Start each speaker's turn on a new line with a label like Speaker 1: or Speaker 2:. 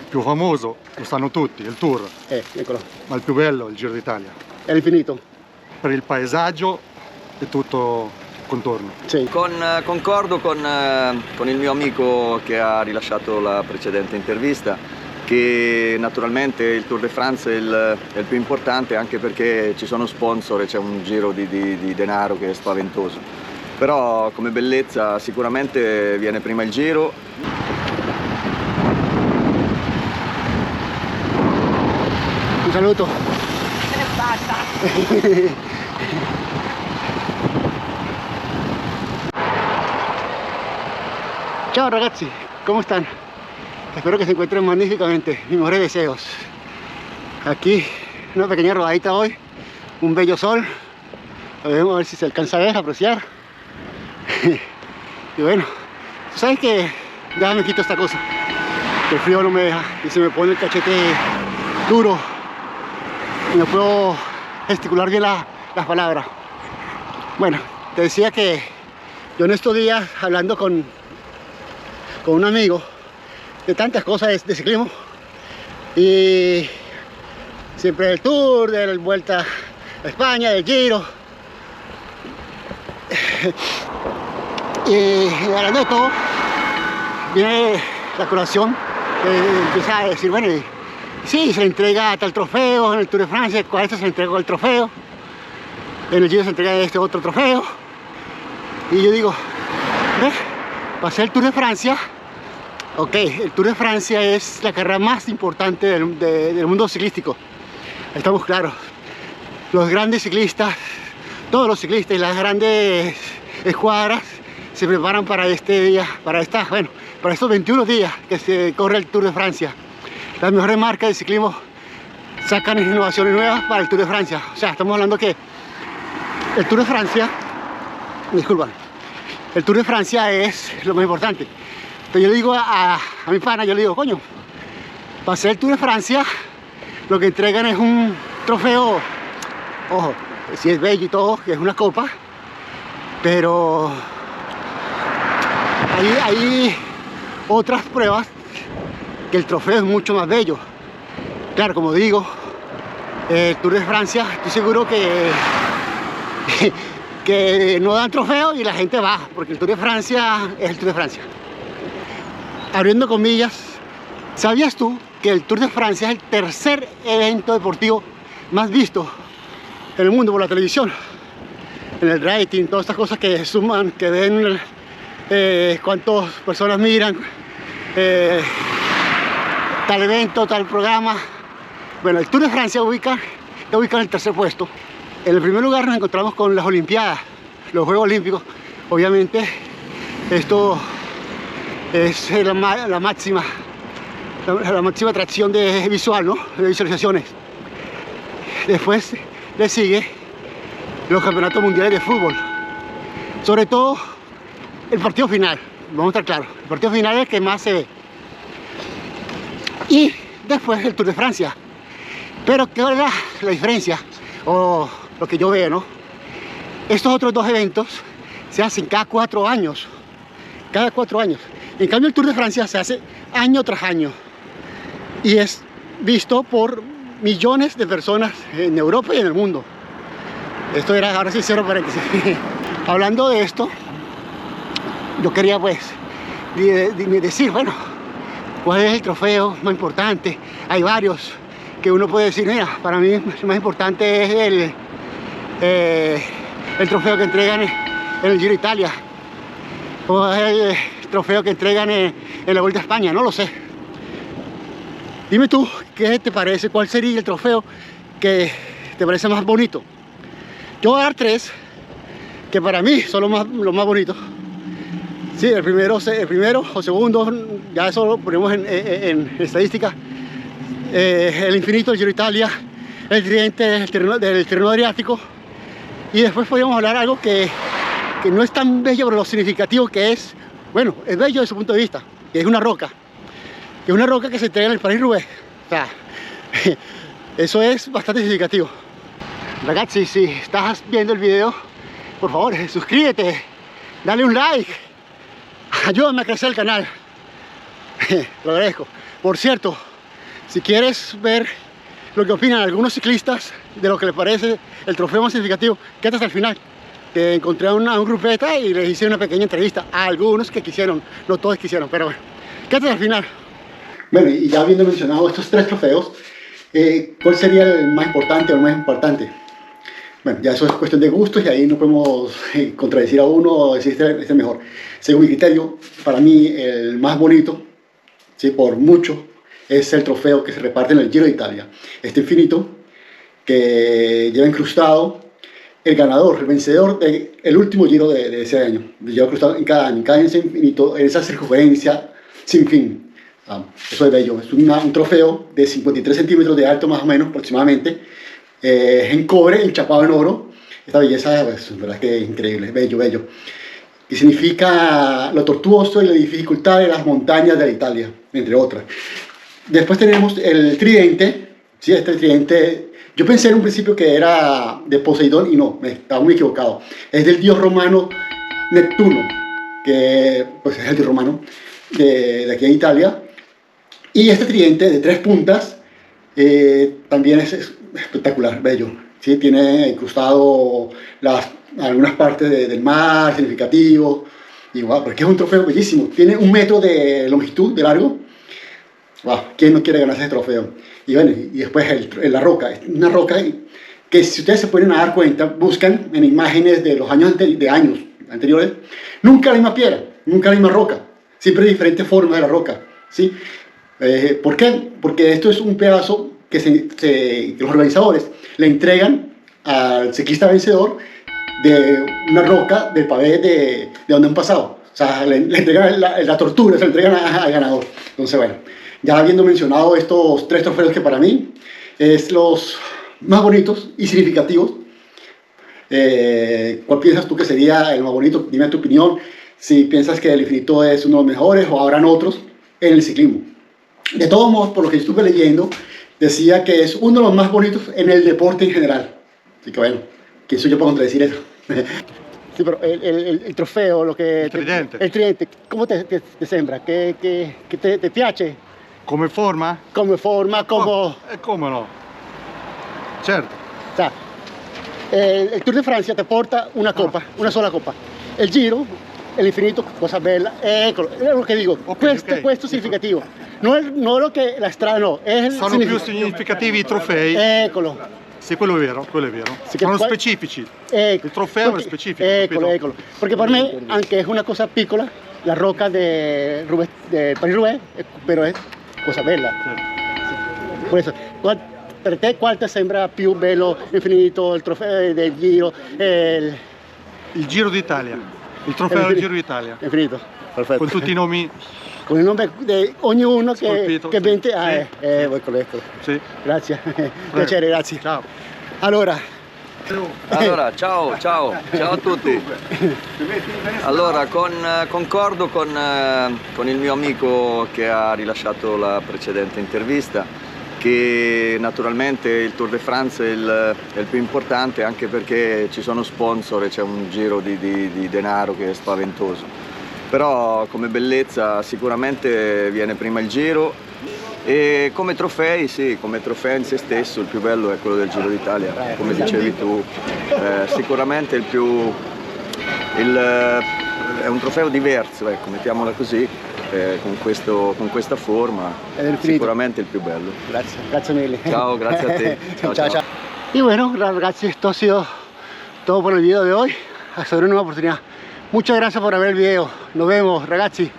Speaker 1: più famoso lo sanno tutti, il Tour,
Speaker 2: Eccolo,
Speaker 1: ma il più bello è il Giro d'Italia.
Speaker 2: è l'infinito.
Speaker 1: Per il paesaggio e tutto contorno.
Speaker 2: Sì.
Speaker 3: Concordo con il mio amico che ha rilasciato la precedente intervista, che naturalmente il Tour de France è il più importante, anche perché ci sono sponsor e c'è un giro di denaro che è spaventoso. Però come bellezza sicuramente viene prima il Giro.
Speaker 2: Un saluto. Ciao ragazzi, ¿cómo están? Espero que se encuentren magníficamente. Mis mejores deseos. Aquí una pequeña rodadita hoy, un bello sol. Vamos a ver si se alcanza a ver, a apreciar. Y bueno, ¿sabes que ya me quito esta cosa? Que el frío no me deja y se me pone el cachete duro y no puedo gesticular bien las palabras. Bueno, te decía que yo en estos días hablando con un amigo de tantas cosas de ciclismo, y siempre del Tour, de la Vuelta a España, del Giro, y hablando de todo, viene la colación que empieza a decir, bueno, sí, se le entrega tal trofeo, en el Tour de Francia, con este se le entregó el trofeo, en el Giro se entrega este otro trofeo, y yo digo, para hacer el Tour de Francia, ok, el Tour de Francia es la carrera más importante del mundo ciclístico, estamos claros. Los grandes ciclistas, todos los ciclistas y las grandes escuadras se preparan para este día, para estos 21 días que se corre el Tour de Francia. Las mejores marcas de ciclismo sacan innovaciones nuevas para el Tour de Francia. O sea, estamos hablando que el Tour de Francia, disculpan, el Tour de Francia es lo más importante. Pero yo le digo a mi pana, yo le digo, coño, para hacer el Tour de Francia, lo que entregan es un trofeo, ojo, si es bello y todo, que es una copa, pero hay otras pruebas que el trofeo es mucho más bello. Claro, como digo, el Tour de Francia, estoy seguro que no dan trofeo y la gente va, porque el Tour de Francia es el Tour de Francia. Abriendo comillas, ¿sabías tú que el Tour de Francia es el tercer evento deportivo más visto en el mundo por la televisión? En el rating, todas estas cosas que suman, que ven cuántas personas miran tal evento, tal programa. Bueno, el Tour de Francia está ubicado en el tercer puesto. En el primer lugar nos encontramos con las Olimpiadas, los Juegos Olímpicos. Obviamente esto es la máxima atracción visual, ¿no? De visualizaciones. Después le sigue los campeonatos mundiales de fútbol, sobre todo el partido final, vamos a estar claros, el partido final es el que más se ve, y después el Tour de Francia. Pero ¿qué es la diferencia? O lo que yo veo, ¿no? Estos otros dos eventos se hacen cada 4 años, en cambio el Tour de Francia se hace año tras año y es visto por millones de personas en Europa y en el mundo. Esto era, ahora sí, cero paréntesis. Hablando de esto, yo quería pues decir, bueno, ¿cuál es el trofeo más importante? Hay varios que uno puede decir, mira, para mí el más importante es el trofeo que entregan en el Giro de Italia, o el trofeo que entregan en la Vuelta a España, no lo sé. Dime tú, ¿qué te parece? ¿Cuál sería el trofeo que te parece más bonito? Yo voy a dar 3 que para mí son los más bonitos. Sí, el primero o segundo, ya eso lo ponemos en estadística. El infinito, el Giro de Italia, el tridente del Tirreno Adriático. Y después podríamos hablar algo que no es tan bello, pero lo significativo que es, bueno, es bello desde su punto de vista, que es una roca. Que es una roca que se entrega en el París-Roubaix. O sea, eso es bastante significativo. Ragazzi, si estás viendo el video, por favor, suscríbete, dale un like, ayúdame a crecer el canal. Lo agradezco. Por cierto, Si quieres ver lo que opinan algunos ciclistas de lo que les parece el trofeo más significativo, quédate hasta el final. Que encontré a un grupeta y les hice una pequeña entrevista a algunos que quisieron, no todos quisieron, pero bueno, quédate hasta el final. Bueno, y ya habiendo mencionado estos 3 trofeos, ¿cuál sería el más importante o el más importante? Bueno, ya eso es cuestión de gustos y ahí no podemos contradecir a uno o decir este es mejor. Según mi criterio, para mí el más bonito, ¿sí? Por mucho, es el trofeo que se reparte en el Giro de Italia. Este infinito que lleva incrustado el ganador, el vencedor del último Giro de ese año. Lleva incrustado en cada año, ese infinito, en esa circunferencia sin fin. Eso es bello. Es un trofeo de 53 centímetros de alto más o menos aproximadamente. En cobre, enchapado en oro. Esta belleza, pues, la verdad es que es increíble, bello, bello. Y significa lo tortuoso y la dificultad de las montañas de Italia, entre otras. Después tenemos el tridente, ¿sí? Este tridente, yo pensé en un principio que era de Poseidón y no, estaba muy equivocado. Es del dios romano Neptuno, que pues, es el dios romano de aquí de Italia. Y este tridente de 3 puntas también es espectacular, bello. ¿Sí? Tiene incrustado algunas partes del mar, significativo. Y wow, porque es un trofeo bellísimo. Tiene 1 metro de longitud, de largo. Wow, ¿quién no quiere ganarse ese trofeo? Y bueno, y después la roca. Es una roca que si ustedes se pueden dar cuenta, buscan en imágenes de los años anteriores, nunca la misma piedra, nunca la misma roca. Siempre diferentes formas de la roca. ¿Sí? ¿Por qué? Porque esto es un pedazo que los organizadores le entregan al ciclista vencedor de una roca del pavé de donde han pasado. O sea, le entregan la tortura, se le entregan al ganador. Entonces, bueno, ya habiendo mencionado estos 3 trofeos que para mí es los más bonitos y significativos, ¿cuál piensas tú que sería el más bonito? Dime tu opinión, si piensas que el infinito es uno de los mejores o habrán otros en el ciclismo. De todos modos, por lo que estuve leyendo, decía que es uno de los más bonitos en el deporte en general. Así que bueno, ¿quién soy yo para contradecir eso? Sí, pero el trofeo, lo que...
Speaker 1: Il tridente.
Speaker 2: El tridente, ¿cómo te sembra? ¿Qué te piace?
Speaker 1: Come forma?
Speaker 2: Come forma, como...
Speaker 1: Oh, e come no? Certo.
Speaker 2: O sea, el Tour de Francia te porta una copa, una sola copa. El Giro, el infinito, cosa bella, eccolo, è lo che dico, questo è significativo. Non lo che la strada, no, è
Speaker 1: Sono più significativi i trofei.
Speaker 2: Eccolo.
Speaker 1: Sì, quello è vero, quello è vero.
Speaker 2: Sì,
Speaker 1: Sono specifici. Il trofeo è specifico.
Speaker 2: Eccolo. Perché per me anche è una cosa piccola, la roca del Paris-Roubaix, però è cosa bella. Sì. Por eso, per te qual ti sembra più bello, infinito, il trofeo del Giro?
Speaker 1: Il Giro d'Italia. Il trofeo del Giro d'Italia.
Speaker 2: Infinito, perfetto.
Speaker 1: Con tutti i nomi.
Speaker 2: Con il nome di ognuno che vende.
Speaker 1: Sì.
Speaker 2: Eccolo.
Speaker 1: Sì.
Speaker 2: Grazie. Piacere, grazie.
Speaker 1: Ciao.
Speaker 3: Allora, ciao a tutti. Allora, concordo con il mio amico che ha rilasciato la precedente intervista, che naturalmente il Tour de France è il più importante, anche perché ci sono sponsor e c'è un giro di denaro che è spaventoso. Però come bellezza sicuramente viene prima il Giro, e come trofei, sì, come trofeo in se stesso il più bello è quello del Giro d'Italia, come dicevi tu. Sicuramente è un trofeo diverso, ecco, mettiamola così, con questa forma, sicuramente il più bello.
Speaker 2: Grazie mille.
Speaker 3: Ciao, grazie a te. Ciao.
Speaker 2: Y bueno, ragazzi, esto ha sido todo por el video de hoy. Hasta una nueva oportunidad. Muchas gracias por ver el video. Nos vemos, ragazzi.